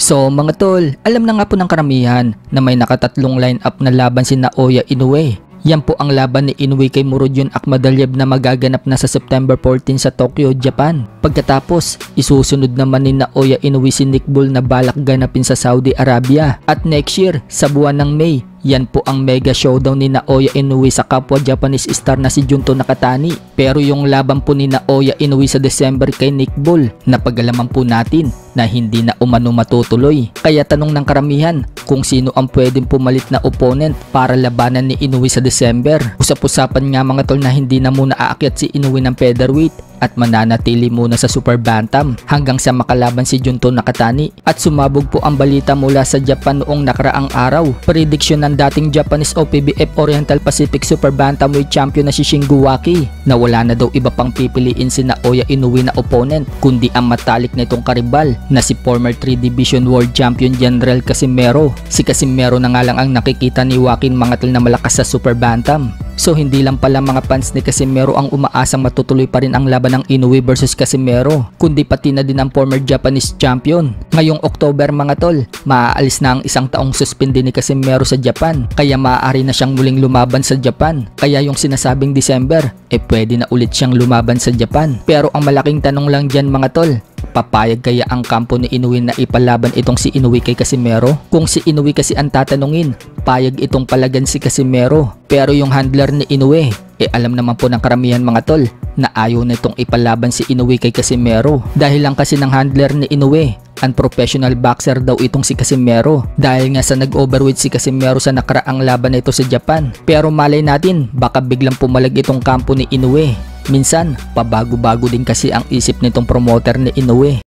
So mga tol, alam na nga po ng karamihan na may nakatatlong lineup na laban si Naoya Inoue. Yan po ang laban ni Inoue kay Murodjon Akhmadaliev na magaganap na sa September 14 sa Tokyo, Japan. Pagkatapos, isusunod naman ni Naoya Inoue si Nick Bull na balak ganapin sa Saudi Arabia. At next year, sa buwan ng May, yan po ang mega showdown ni Naoya Inoue sa kapwa Japanese star na si Junto Nakatani. Pero yung laban po ni Naoya Inoue sa December kay Nick Bull, napag-alaman po natin na hindi na umano matutuloy. Kaya tanong ng karamihan kung sino ang pwedeng pumalit na opponent para labanan ni Inoue sa December. Usap-usapan nga mga tol na hindi na muna aakyat si Inoue ng featherweight at mananatili muna sa super bantam hanggang sa makalaban si Junto Nakatani. At sumabog po ang balita mula sa Japan noong nakaraang araw. Prediction ng dating Japanese OPBF Oriental Pacific Super Bantamweight Champion na si Shingo Waki na wala na daw iba pang pipiliin si Naoya Inoue na opponent kundi ang matalik nitong karibal na si former 3 Division World Champion General Casimero. Si Casimero na nga lang ang nakikita ni Waki mga tol na malakas sa super bantam. So hindi lang pala mga fans ni Casimero ang umaasang matutuloy pa rin ang laban ng Inoue versus Casimero, kundi pati na din ang former Japanese champion. Ngayong October mga tol, maaalis na ang isang taong suspende ni Casimero sa Japan, kaya maaari na siyang muling lumaban sa Japan. Kaya yung sinasabing December, pwede na ulit siyang lumaban sa Japan. Pero ang malaking tanong lang dyan mga tol, papayag kaya ang kampo ni Inoue na ipalaban itong si Inoue kay Casimero? Kung si Inoue kasi ang tatanungin, payag itong palagan si Casimero. Pero yung handler ni Inoue, alam naman po ng karamihan mga tol na ayaw na itong ipalaban si Inoue kay Casimero. Dahil lang kasi ng handler ni Inoue, unprofessional boxer daw itong si Casimero. Dahil nga sa nag-overweight si Casimero sa nakaraang laban na ito sa Japan. Pero malay natin, baka biglang pumalag itong kampo ni Inoue. Minsan, pabago-bago din kasi ang isip nitong promoter ni Inoue.